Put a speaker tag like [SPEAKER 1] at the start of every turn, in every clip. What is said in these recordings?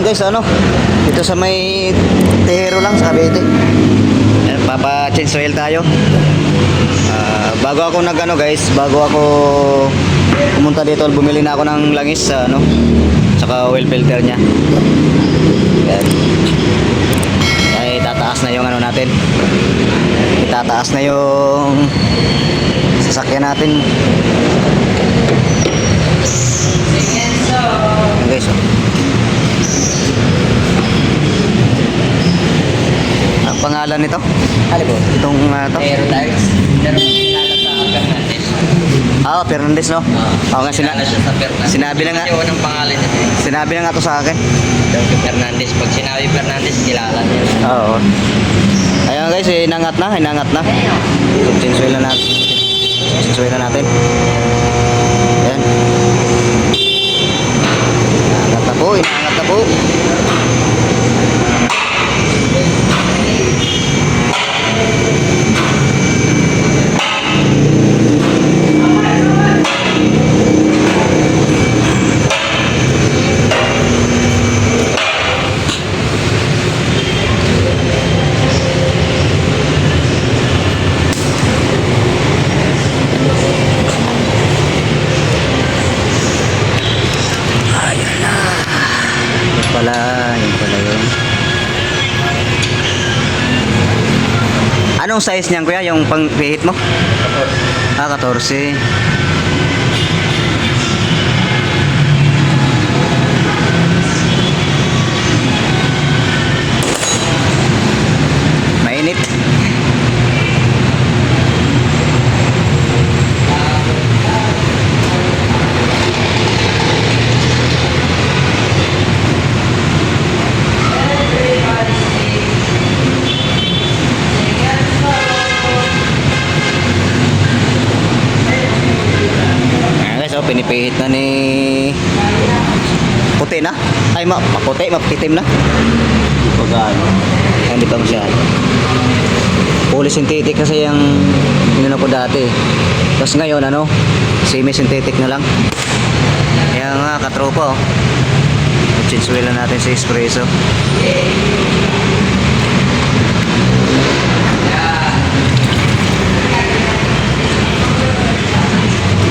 [SPEAKER 1] guys, ano? Dito sa may Tejero lang sa Cavite. Ayan, papa-change oil tayo. Bago ako nag-ano guys, bago ako pumunta dito, bumili na ako ng langis sa ano, saka oil filter niya. Ayan. Ay, tataas na yung ano natin. Itataas na yung sasakyan natin. Ayan guys, oh. Ang pangalan nito?
[SPEAKER 2] Ano po?
[SPEAKER 1] Itong to?
[SPEAKER 2] Aerotypes. Pero kilala sa Fernandez.
[SPEAKER 1] Fernandez, no? Oo nga,
[SPEAKER 2] Kilala siya sa Fernandez.
[SPEAKER 1] sinabi na nga.
[SPEAKER 2] Kasi unang pangalan niya.
[SPEAKER 1] Sinabi na nga to sa akin.
[SPEAKER 2] Fernandez. Pag sinabi Fernandez, kilala niya.
[SPEAKER 1] Oo. Ayan guys, inangat na. Ito, chinsuel na natin. Chinsuel na natin. Ayan. Inangat na po. Yun pala yun. Anong size niyan kuya, yung pang-pihit mo? 14. Mainit. Pinipihit na ni puti na. Ay, maputi, mapitim na. Pagano. Hindi pa masyado. Poly-synthetic kasi yung inano ko dati. Tapos ngayon, ano, semi-synthetic na lang. Kaya nga, katropa, oh. Change wheel na natin sa espresso.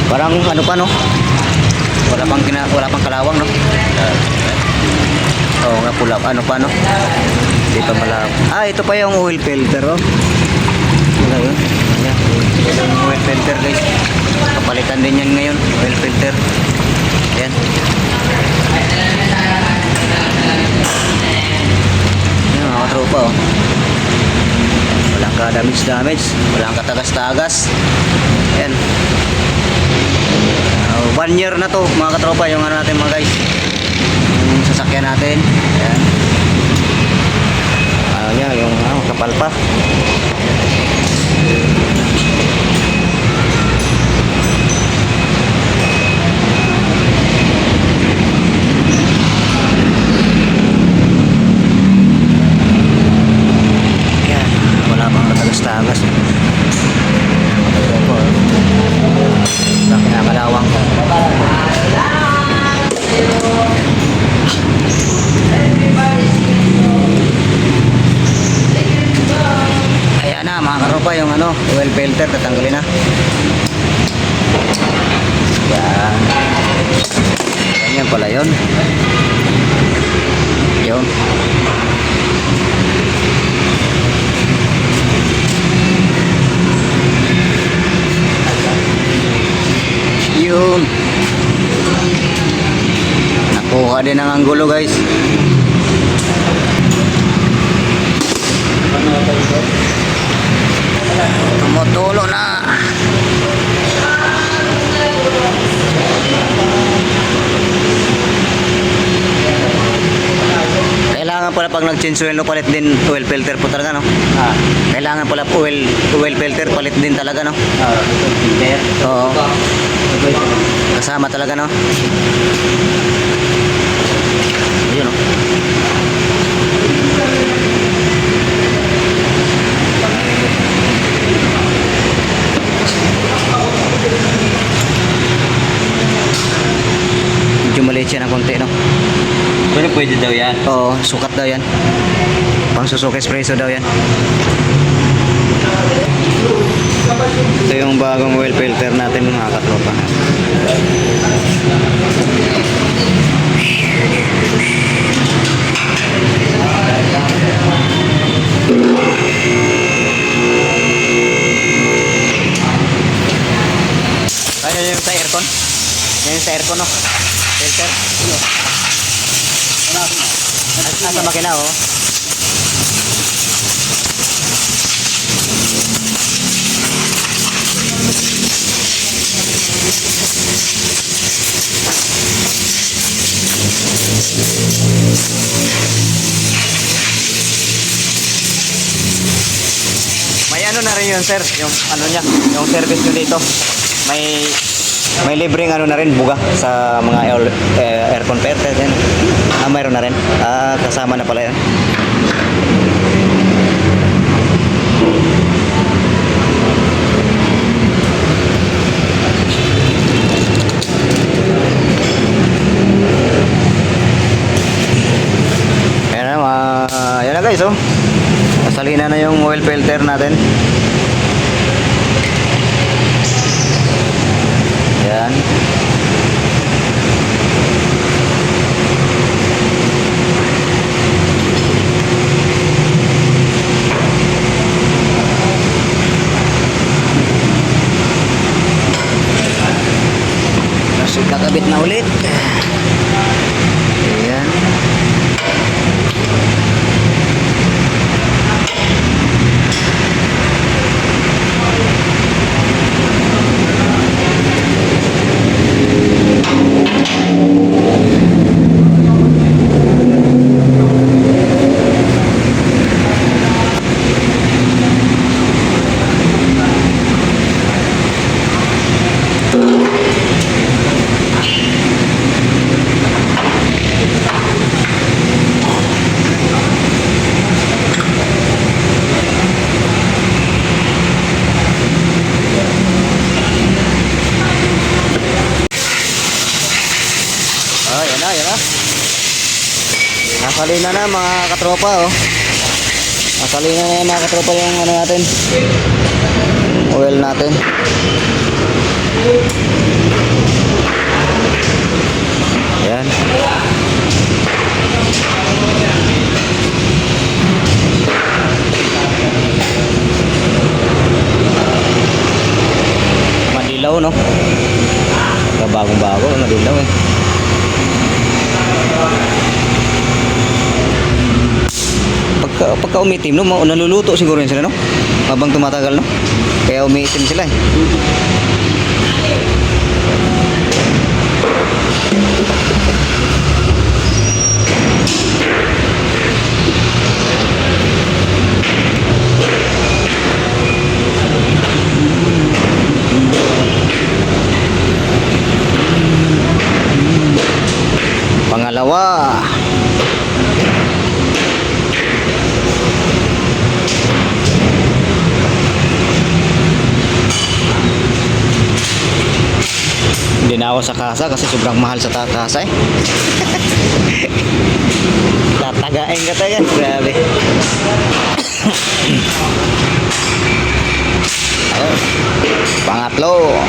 [SPEAKER 1] Parang ano pa, no? Wala pang kalawang, no? Oo nga, pula. Ano pa, no? Hindi pa malawang. Ito pa yung oil filter, oh. Wala yun. Ayan. Ito yung oil filter, guys. Kapalitan din yan ngayon, oil filter. Ayan. Ayan, mga katropa, oh. Walang ka-damage. Walang katagas-tagas. Ayan. 1 year na to mga katropa yung ano natin mga guys, yung sasakyan natin. Ayan. Yan yung kapal pa. Ayan, wala pang katagas-tagas. Kinakalawang. Ayan na mga karopa yung ano, oil filter, tatanggalin na. Yan. Ganyan pala yun. Yun. Yun. Nakuha din ang anggulo guys. Tumutulo na. Kailangan pala pag nag-change oil, no, palit din oil filter po talaga, no? Kailangan pala oil filter, palit din talaga, no?
[SPEAKER 2] Filter.
[SPEAKER 1] Oo. Kasama talaga, no? Ayun, no? Medyo maliit siya ng konti, no?
[SPEAKER 2] pwede daw yan.
[SPEAKER 1] Oo, sukat daw yan. Pang Suzuki Espresso daw yan. Ito yung bagong oil filter natin mga katropa. Ano yung sa aircon? Yan yung sa aircon, no? Filter. Nasa makina, oh. May ano na rin yun, sir, yung ano niya, yung service nyo dito. May libreng ano na rin, buga sa mga aircon filter yan. Mayroon na rin. Kasama na pala yan. Ayan na guys, oh. Salina na yung oil filter natin. Ayan. Kasi kakabit na ulit. Ayan. Yan na. Nasalina na mga katropa, oh. Nasalina na yan mga katropa yung ano natin. Oil natin. Ayan. Madilaw, no? Bagong-bago, madilaw eh. Pagka umitim, no, naluluto siguro yun sila, no? Habang tumatagal, no? Kaya umiitim sila eh. Pangalawa. Hindi na ako sa kasa kasi sobrang mahal sa kasa eh. Tatagain ka tayo. Grabe. Ayun. Pangatlo.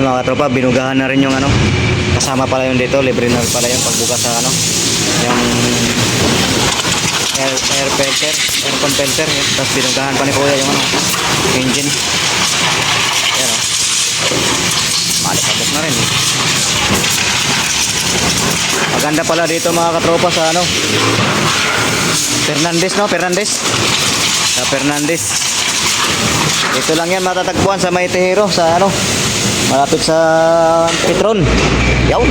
[SPEAKER 1] mga katropa, binugahan na rin yung ano. Kasama pala yun dito, libre na pala yung pagbukas sa ano. Yung air filter, aircon filter. Yan. Tapos binugahan pa ni Kuya yung ano, engine. Yan o. Malikabok na rin. Maganda pala dito mga katropa sa ano. Fernandez, no? Fernandez. Sa Fernandez. Dito lang yan matatagpuan sa May Tejero sa ano. Malapit sa Petron. Yaw.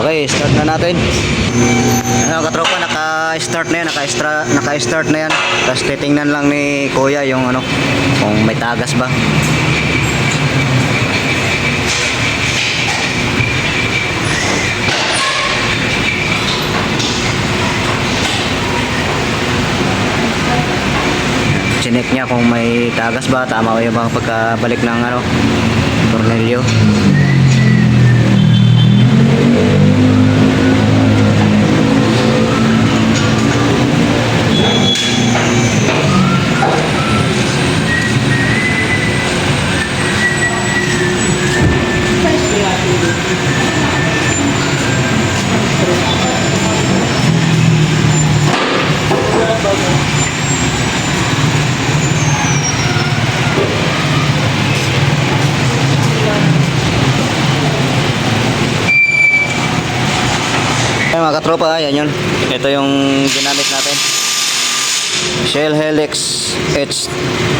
[SPEAKER 1] Okay, start na natin. Ano katropa, naka-start na yan, naka-start na yan. Tapos titingnan lang ni Kuya yung ano, kung may tagas ba. Chinek niya kung may tagas ba, tama ba yung pagkabalik ng ano, tornilyo. Ayan mga katropa, yan yun. Ito yung ginamit natin. Shell Helix H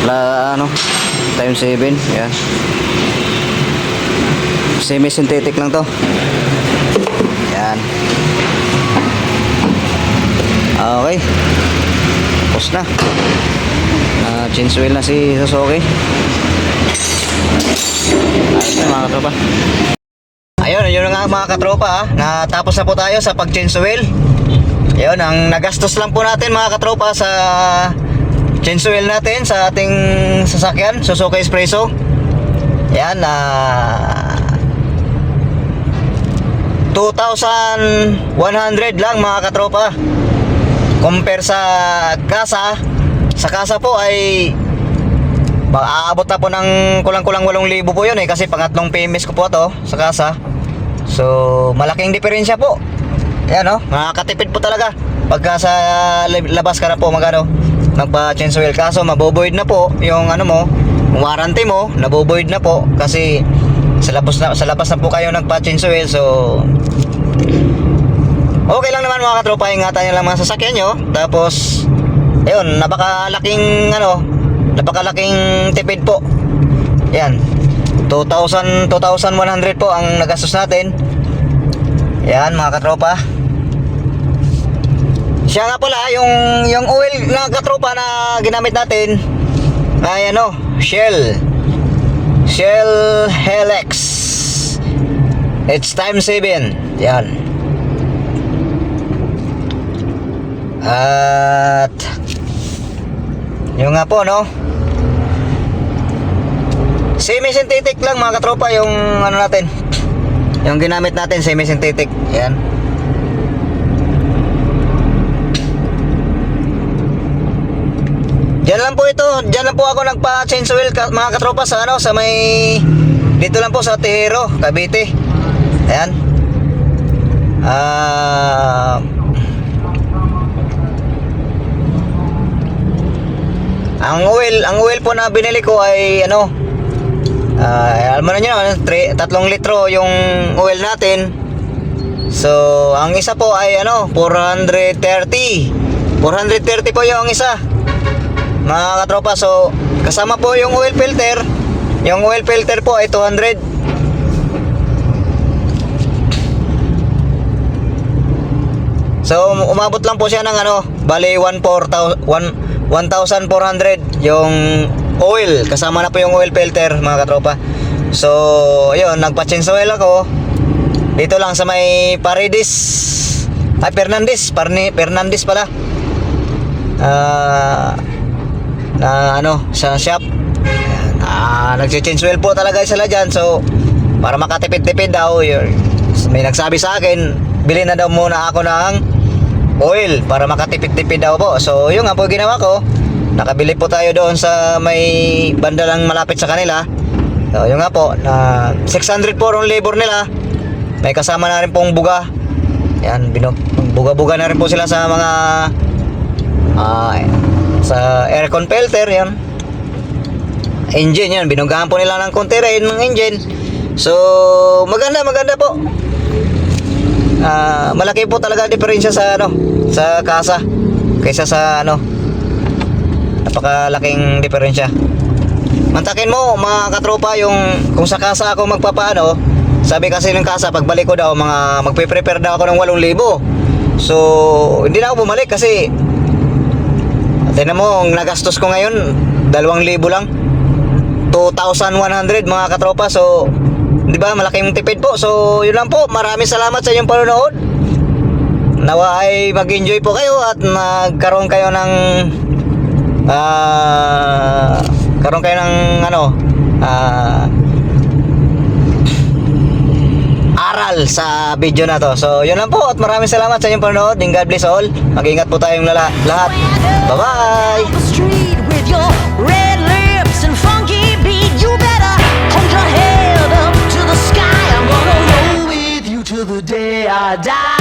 [SPEAKER 1] ano, times 7. Yan. Semi-synthetic lang to. Yan. Okay. Tapos na. Change wheel na si Suzuki. Ayos na mga katropa. Ayun, yun nga mga katropa, natapos na po tayo sa pag-change wheel. Ayun, ang nagastos lang po natin mga katropa sa change wheel natin sa ating sasakyan, Suzuki Espresso. Ayan, 2,100 lang mga katropa. Compare sa kasa po ay aabot na po ng kulang-kulang 8,000 po yun kasi pangatlong PMS ko po to sa kasa. So malaking diferensya po. Ayan o, makakatipid po talaga pagka sa labas ka na po magpa-change oil. Kaso maboboid na po yung ano mo, warranty mo, naboboid na po kasi sa labas na po kayo nagpa-change oil. So okay lang naman mga katropa, ingatan nyo lang mga sasakyan nyo. Tapos ayun, napakalaking tipid po. Yan, 2,100 po ang nagastos natin. Yan mga katropa. Siya nga pala, yung oil na katropa na ginamit natin ay ano, Shell Helix It's times 7. Yan. At yung nga po no, semi-synthetic lang mga katropa yung ano natin, yung ginamit natin, semi-synthetic. Yan. Diyan lang po ito, diyan lang po ako nagpa-change oil mga katropa sa ano, sa may dito lang po sa Tejero, Cavite. Ayan. Ang oil po na binili ko ay ano, alam mo na nyo, 3 litro yung oil natin. So ang isa po ay ano, 430 po yung isa mga katropa. So kasama po yung oil filter. Yung oil filter po ay 200. So umabot lang po siya ng ano, bali 1,400 1,400 yung oil. Kasama na po yung oil filter, mga katropa. So, ayun, nagpa-change oil ako. Dito lang sa may Paredes. Ay, Fernandez pala. Na ano, sa shop. Nag-change oil po talaga sila dyan. So, para makatipid-tipid daw, may nagsabi sa akin, bili na daw muna ako ng oil para makatipid-tipid daw po. So, yun nga po ginawa ko. Nakabili po tayo doon sa may banda lang malapit sa kanila. So, yun nga po, 600 po ang labor nila. May kasama na rin pong buga. Yan, buga-buga na rin po sila sa mga sa aircon filter, yan. Engine yan, binugahan po nila ng konti rin ng engine. So, maganda po. Malaki po talaga diferensya sa sa kasa kaysa sa napakalaking diferensya. Mantakin mo mga katropa yung kung sa kasa ako magpapaano. Sabi kasi ng kasa pagbalik ko daw magpe-prepare daw ako ng 8,000. So, hindi na ako bumalik kasi tingnan mo, ang nagastos ko ngayon 2,000 lang. 2,100 mga katropa. So, di ba, malaking tipid po. So, yun lang po. Maraming salamat sa inyong panonood. Nawa ay mag-enjoy po kayo at nagkaroon kayo ng aral sa video na to. So, yun lang po at maraming salamat sa inyong panonood. And God bless all. Mag-ingat po tayong lahat. Bye-bye!
[SPEAKER 3] The street with your red lips and funky beat. You better hold your head up to the sky. I'm gonna roll with you till the day I die.